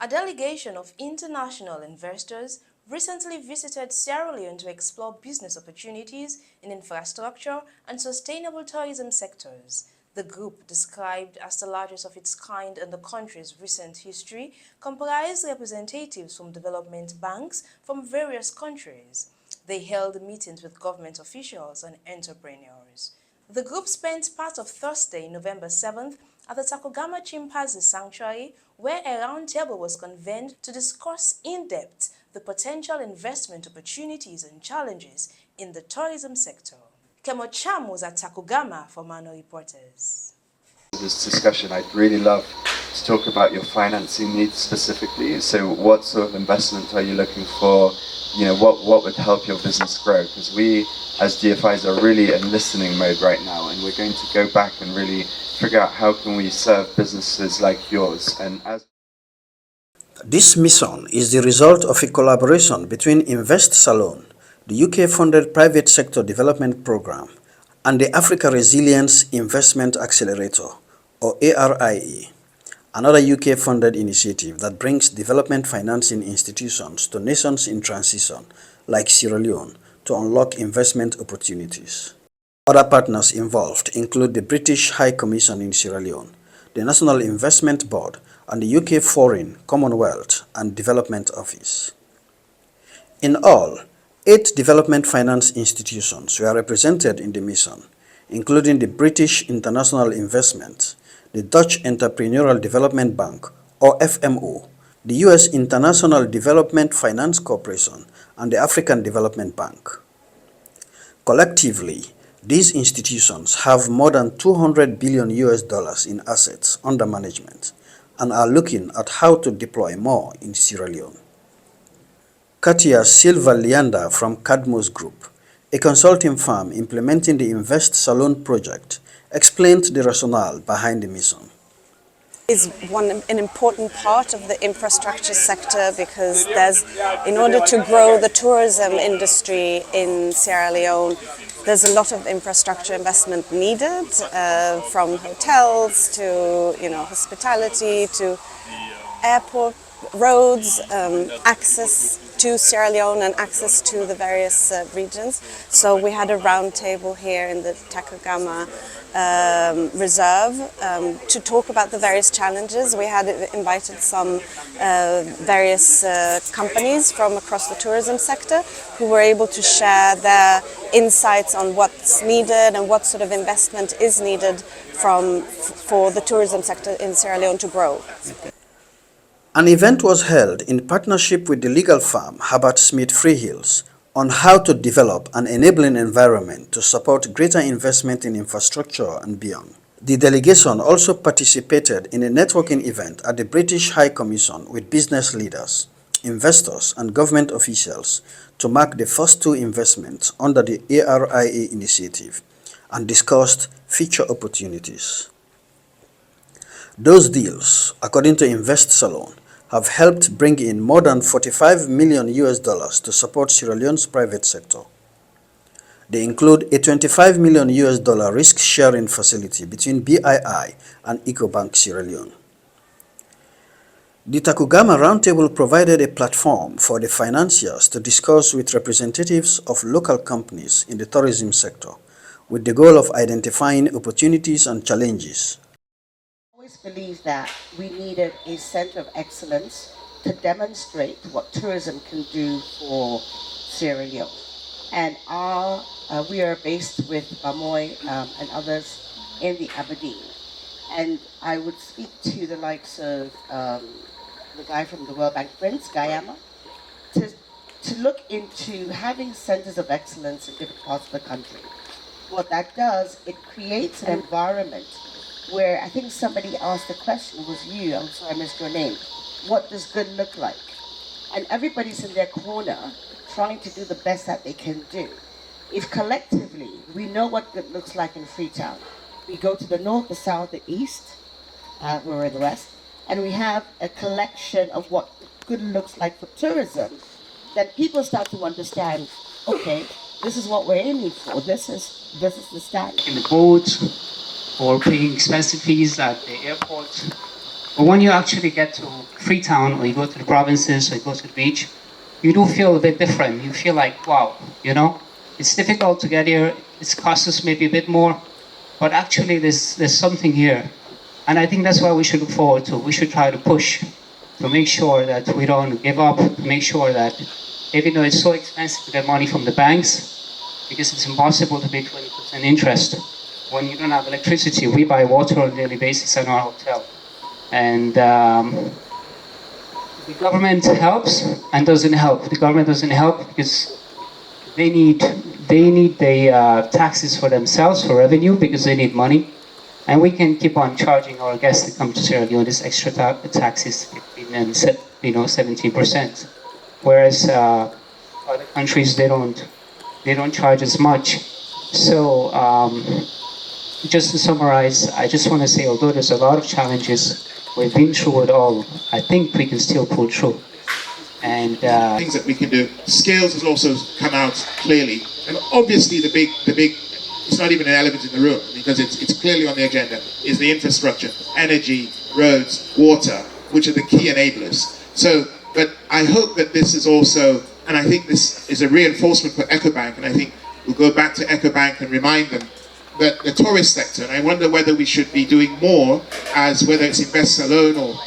A delegation of international investors recently visited Sierra Leone to explore business opportunities in infrastructure and sustainable tourism sectors. The group, described as the largest of its kind in the country's recent history, comprised representatives from development banks from various countries. They held meetings with government officials and entrepreneurs. The group spent part of Thursday, November 7th, at the Tacugama Chimpanzee Sanctuary, where a roundtable was convened to discuss in depth the potential investment opportunities and challenges in the tourism sector. Kemo Cham was at Tacugama for ManoReporters. This discussion, I'd really love to talk about your financing needs specifically. So what sort of investment are you looking for? What would help your business grow? Because we, as DFIs, are really in listening mode right now, and we're going to go back and really figure out how can we serve businesses like yours. This mission is the result of a collaboration between Invest Salone, the UK-funded private sector development program, and the Africa Resilience Investment Accelerator, or ARIE, another UK-funded initiative that brings development financing institutions to nations in transition, like Sierra Leone, to unlock investment opportunities. Other partners involved include the British High Commission in Sierra Leone, the National Investment Board, and the UK Foreign, Commonwealth and Development Office. In all, 8 development finance institutions were represented in the mission, including the British International Investment, the Dutch Entrepreneurial Development Bank, or FMO, the US International Development Finance Corporation, and the African Development Bank. Collectively, these institutions have more than $200 billion in assets under management and are looking at how to deploy more in Sierra Leone. Katia Silva Lianda from Cadmos Group, a consulting firm implementing the Invest Salone project, explained the rationale behind the mission. Is an important part of the infrastructure sector because in order to grow the tourism industry in Sierra Leone, there's a lot of infrastructure investment needed, from hotels to hospitality to airport, roads, access to Sierra Leone and access to the various regions. So we had a roundtable here in the Tacugama Reserve to talk about the various challenges. We had invited some various companies from across the tourism sector who were able to share their insights on what's needed and what sort of investment is needed for the tourism sector in Sierra Leone to grow. An event was held in partnership with the legal firm Herbert Smith Freehills on how to develop an enabling environment to support greater investment in infrastructure and beyond. The delegation also participated in a networking event at the British High Commission with business leaders, investors, and government officials to mark the first 2 investments under the ARIA initiative and discussed future opportunities. Those deals, according to Invest Salone, have helped bring in more than $45 million to support Sierra Leone's private sector. They include a $25 million risk-sharing facility between BII and EcoBank Sierra Leone. The Tacugama Roundtable provided a platform for the financiers to discuss with representatives of local companies in the tourism sector, with the goal of identifying opportunities and challenges. Believe that we needed a center of excellence to demonstrate what tourism can do for Sierra Leone. And we are based with Bamoy and others in the Aberdeen. And I would speak to the likes of the guy from the World Bank, Prince Guyama, to look into having centers of excellence in different parts of the country. What that does, it creates an environment where I think somebody asked the question, it was you, I'm sorry I missed your name, what does good look like? And everybody's in their corner trying to do the best that they can do. If collectively we know what good looks like in Freetown, we go to the north, the south, the east, we're in the west, and we have a collection of what good looks like for tourism, then people start to understand, okay, this is what we're aiming for, this is the standard. In the boat, or paying expensive fees at the airport, But when you actually get to Freetown, or you go to the provinces, or you go to the beach, you do feel a bit different. You feel like, wow, you know, it's difficult to get here. It's cost us maybe a bit more, but actually there's something here. And I think that's what we should look forward to. We should try to push to make sure that we don't give up, to make sure that even though it's so expensive to get money from the banks, because it's impossible to pay 20% interest when you don't have electricity. We buy water on a daily basis in our hotel. And the government helps and doesn't help. The government doesn't help because they need the taxes for themselves, for revenue, because they need money. And we can keep on charging our guests that come to Sierra Leone this extra taxes, 15 and 17%. Whereas other countries, they don't charge as much. So just to summarize, I just want to say, although there's a lot of challenges, we've been through it all. I think we can still pull through. And things that we can do. Scales has also come out clearly, and obviously the big. It's not even an element in the room because it's clearly on the agenda. Is the infrastructure, energy, roads, water, which are the key enablers. So, but I hope that this is also, and I think this is a reinforcement for EcoBank, and I think we'll go back to EcoBank and remind them that the tourist sector, and I wonder whether we should be doing more as whether it's Invest Alone or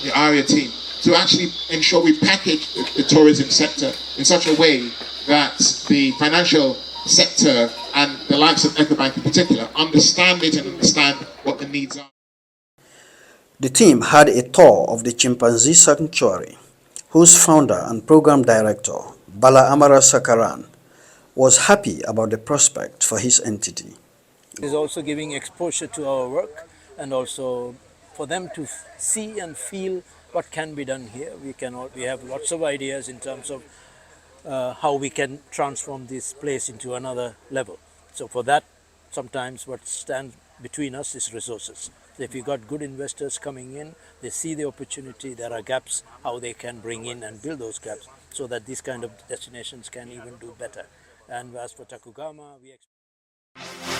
the ARIA team, to actually ensure we package the tourism sector in such a way that the financial sector and the likes of EcoBank in particular understand it and understand what the needs are. The team had a tour of the Chimpanzee Sanctuary, whose founder and program director, Bala Amara Sakaran, was happy about the prospect for his entity. It is also giving exposure to our work and also for them to see and feel what can be done here. We have lots of ideas in terms of how we can transform this place into another level. So for that, sometimes what stands between us is resources. So if you've got good investors coming in, they see the opportunity, there are gaps, how they can bring in and build those gaps so that these kind of destinations can even do better. And as for Tacugama, we expect